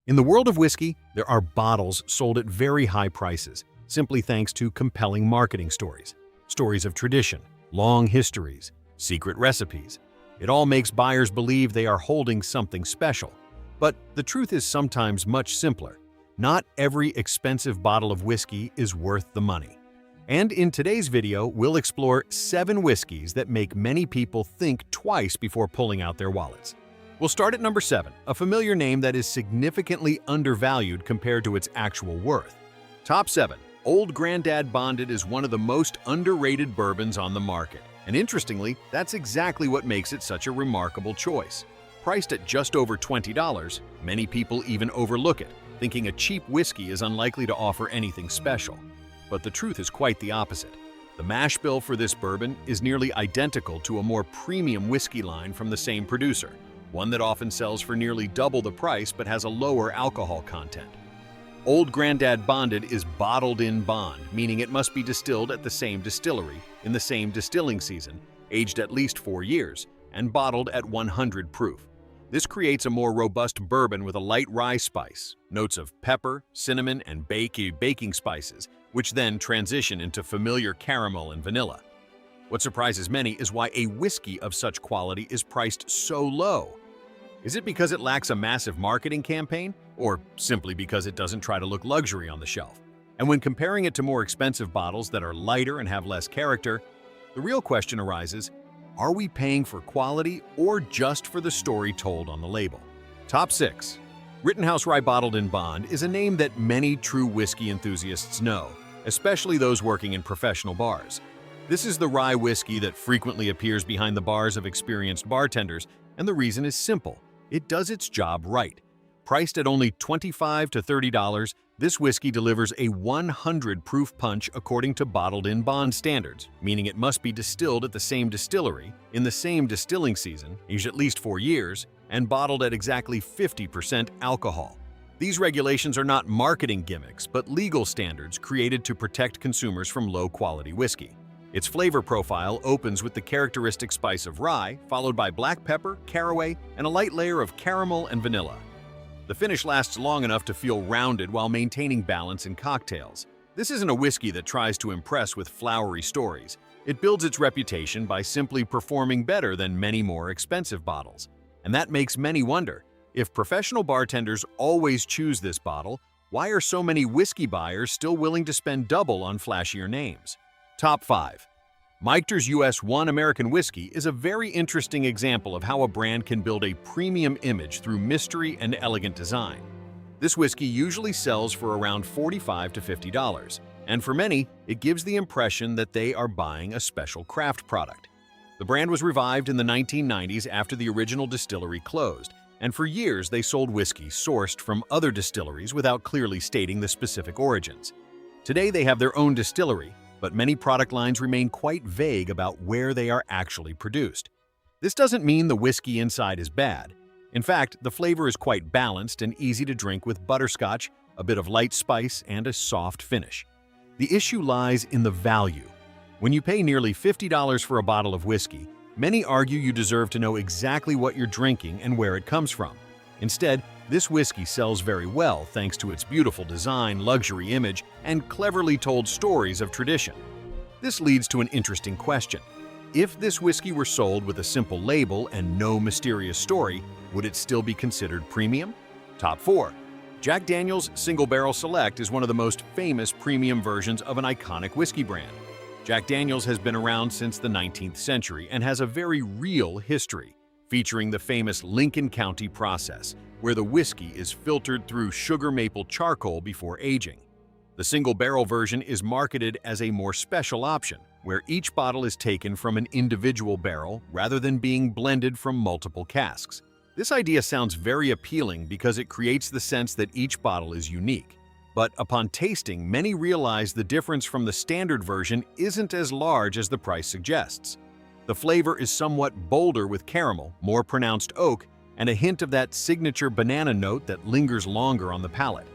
In the world of whiskey, there are bottles sold at very high prices, simply thanks to compelling marketing stories. Stories of tradition, long histories, secret recipes. It all makes buyers believe they are holding something special. But the truth is sometimes much simpler. Not every expensive bottle of whiskey is worth the money. And in today's video, we'll explore 7 whiskeys that make many people think twice before pulling out their wallets. We'll start at number 7, a familiar name that is significantly undervalued compared to its actual worth. Top 7. Old Grandad Bonded is one of the most underrated bourbons on the market. And interestingly, that's exactly what makes it such a remarkable choice. Priced at just over $20, many people even overlook it, thinking a cheap whiskey is unlikely to offer anything special. But the truth is quite the opposite. The mash bill for this bourbon is nearly identical to a more premium whiskey line from the same producer, one that often sells for nearly double the price but has a lower alcohol content. Old Grandad Bonded is bottled in bond, meaning it must be distilled at the same distillery, in the same distilling season, aged at least 4 years, and bottled at 100 proof. This creates a more robust bourbon with a light rye spice, notes of pepper, cinnamon, and baking spices, which then transition into familiar caramel and vanilla. What surprises many is why a whiskey of such quality is priced so low. Is it because it lacks a massive marketing campaign, or simply because it doesn't try to look luxury on the shelf? And when comparing it to more expensive bottles that are lighter and have less character, the real question arises, are we paying for quality or just for the story told on the label? Top 6. Rittenhouse Rye Bottled in Bond is a name that many true whiskey enthusiasts know, especially those working in professional bars. This is the rye whiskey that frequently appears behind the bars of experienced bartenders, and the reason is simple. It does its job right. Priced at only $25 to $30, this whiskey delivers a 100 proof punch according to bottled in bond standards, meaning it must be distilled at the same distillery, in the same distilling season, aged at least 4 years, and bottled at exactly 50% alcohol. These regulations are not marketing gimmicks, but legal standards created to protect consumers from low-quality whiskey. Its flavor profile opens with the characteristic spice of rye, followed by black pepper, caraway, and a light layer of caramel and vanilla. The finish lasts long enough to feel rounded while maintaining balance in cocktails. This isn't a whiskey that tries to impress with flowery stories. It builds its reputation by simply performing better than many more expensive bottles. And that makes many wonder, if professional bartenders always choose this bottle, why are so many whiskey buyers still willing to spend double on flashier names? Top 5. Michter's US 1 American Whiskey is a very interesting example of how a brand can build a premium image through mystery and elegant design. This whiskey usually sells for around $45 to $50, and for many, it gives the impression that they are buying a special craft product. The brand was revived in the 1990s after the original distillery closed, and for years they sold whiskey sourced from other distilleries without clearly stating the specific origins. Today they have their own distillery, but many product lines remain quite vague about where they are actually produced. This doesn't mean the whiskey inside is bad. In fact, the flavor is quite balanced and easy to drink with butterscotch, a bit of light spice, and a soft finish. The issue lies in the value. When you pay nearly $50 for a bottle of whiskey, many argue you deserve to know exactly what you're drinking and where it comes from. Instead, this whiskey sells very well thanks to its beautiful design, luxury image, and cleverly told stories of tradition. This leads to an interesting question. If this whiskey were sold with a simple label and no mysterious story, would it still be considered premium? Top 4. Jack Daniel's Single Barrel Select is one of the most famous premium versions of an iconic whiskey brand. Jack Daniel's has been around since the 19th century and has a very real history, featuring the famous Lincoln County process, where the whiskey is filtered through sugar maple charcoal before aging. The single-barrel version is marketed as a more special option, where each bottle is taken from an individual barrel rather than being blended from multiple casks. This idea sounds very appealing because it creates the sense that each bottle is unique. But upon tasting, many realize the difference from the standard version isn't as large as the price suggests. The flavor is somewhat bolder with caramel, more pronounced oak, and a hint of that signature banana note that lingers longer on the palate.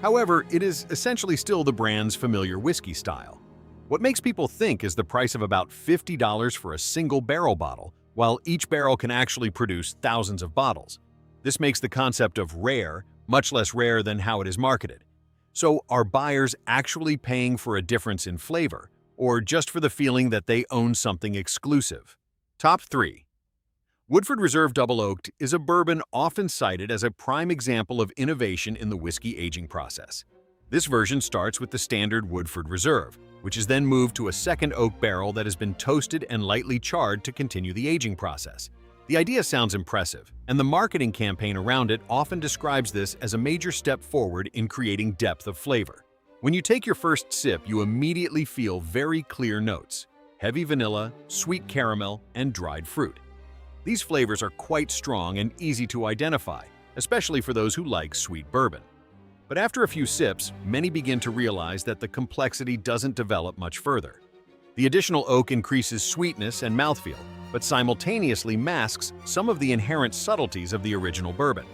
However, it is essentially still the brand's familiar whiskey style. What makes people think is the price of about $50 for a single barrel bottle, while each barrel can actually produce thousands of bottles. This makes the concept of rare, much less rare than how it is marketed. So are buyers actually paying for a difference in flavor, or just for the feeling that they own something exclusive? Top 3. Woodford Reserve Double Oaked is a bourbon often cited as a prime example of innovation in the whiskey aging process. This version starts with the standard Woodford Reserve, which is then moved to a second oak barrel that has been toasted and lightly charred to continue the aging process. The idea sounds impressive, and the marketing campaign around it often describes this as a major step forward in creating depth of flavor. When you take your first sip, you immediately feel very clear notes: heavy vanilla, sweet caramel, and dried fruit. These flavors are quite strong and easy to identify, especially for those who like sweet bourbon. But after a few sips, many begin to realize that the complexity doesn't develop much further. The additional oak increases sweetness and mouthfeel, but simultaneously masks some of the inherent subtleties of the original bourbon.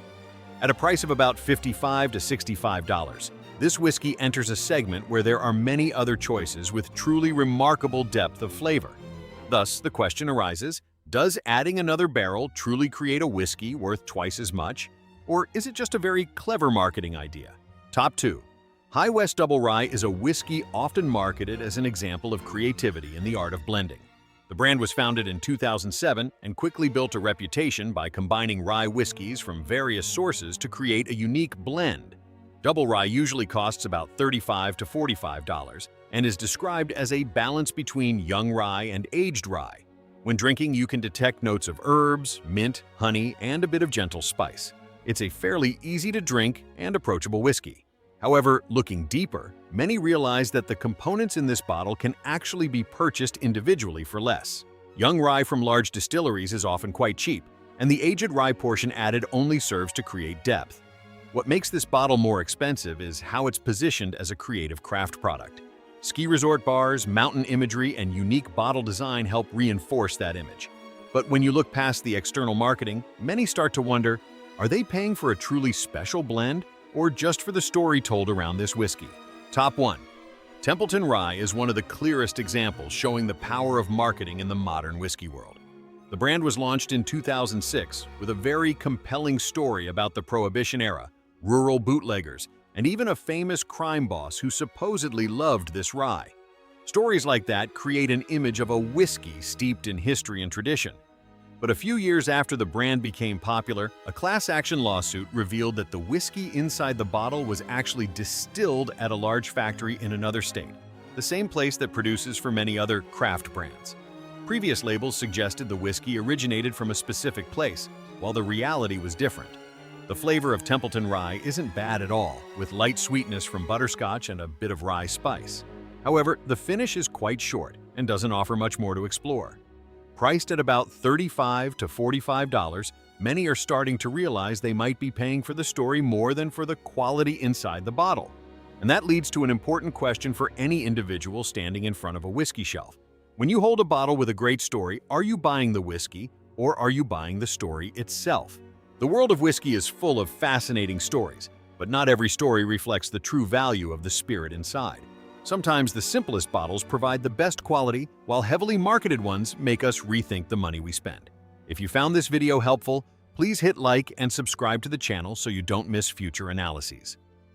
At a price of about $55 to $65, this whiskey enters a segment where there are many other choices with truly remarkable depth of flavor. Thus, the question arises, does adding another barrel truly create a whiskey worth twice as much? Or is it just a very clever marketing idea? Top 2. High West Double Rye is a whiskey often marketed as an example of creativity in the art of blending. The brand was founded in 2007 and quickly built a reputation by combining rye whiskeys from various sources to create a unique blend. Double Rye usually costs about $35 to $45 and is described as a balance between young rye and aged rye. When drinking, you can detect notes of herbs, mint, honey, and a bit of gentle spice. It's a fairly easy-to-drink and approachable whiskey. However, looking deeper, many realize that the components in this bottle can actually be purchased individually for less. Young rye from large distilleries is often quite cheap, and the aged rye portion added only serves to create depth. What makes this bottle more expensive is how it's positioned as a creative craft product. Ski resort bars, mountain imagery, and unique bottle design help reinforce that image. But when you look past the external marketing, many start to wonder, are they paying for a truly special blend, or just for the story told around this whiskey? Top 1. Templeton Rye is one of the clearest examples showing the power of marketing in the modern whiskey world. The brand was launched in 2006 with a very compelling story about the Prohibition era, rural bootleggers, and even a famous crime boss who supposedly loved this rye. Stories like that create an image of a whiskey steeped in history and tradition. But a few years after the brand became popular, a class action lawsuit revealed that the whiskey inside the bottle was actually distilled at a large factory in another state, the same place that produces for many other craft brands. Previous labels suggested the whiskey originated from a specific place, while the reality was different. The flavor of Templeton Rye isn't bad at all, with light sweetness from butterscotch and a bit of rye spice. However, the finish is quite short and doesn't offer much more to explore. Priced at about $35 to $45, many are starting to realize they might be paying for the story more than for the quality inside the bottle. And that leads to an important question for any individual standing in front of a whiskey shelf. When you hold a bottle with a great story, are you buying the whiskey or are you buying the story itself? The world of whiskey is full of fascinating stories, but not every story reflects the true value of the spirit inside. Sometimes the simplest bottles provide the best quality, while heavily marketed ones make us rethink the money we spend. If you found this video helpful, please hit like and subscribe to the channel so you don't miss future analyses.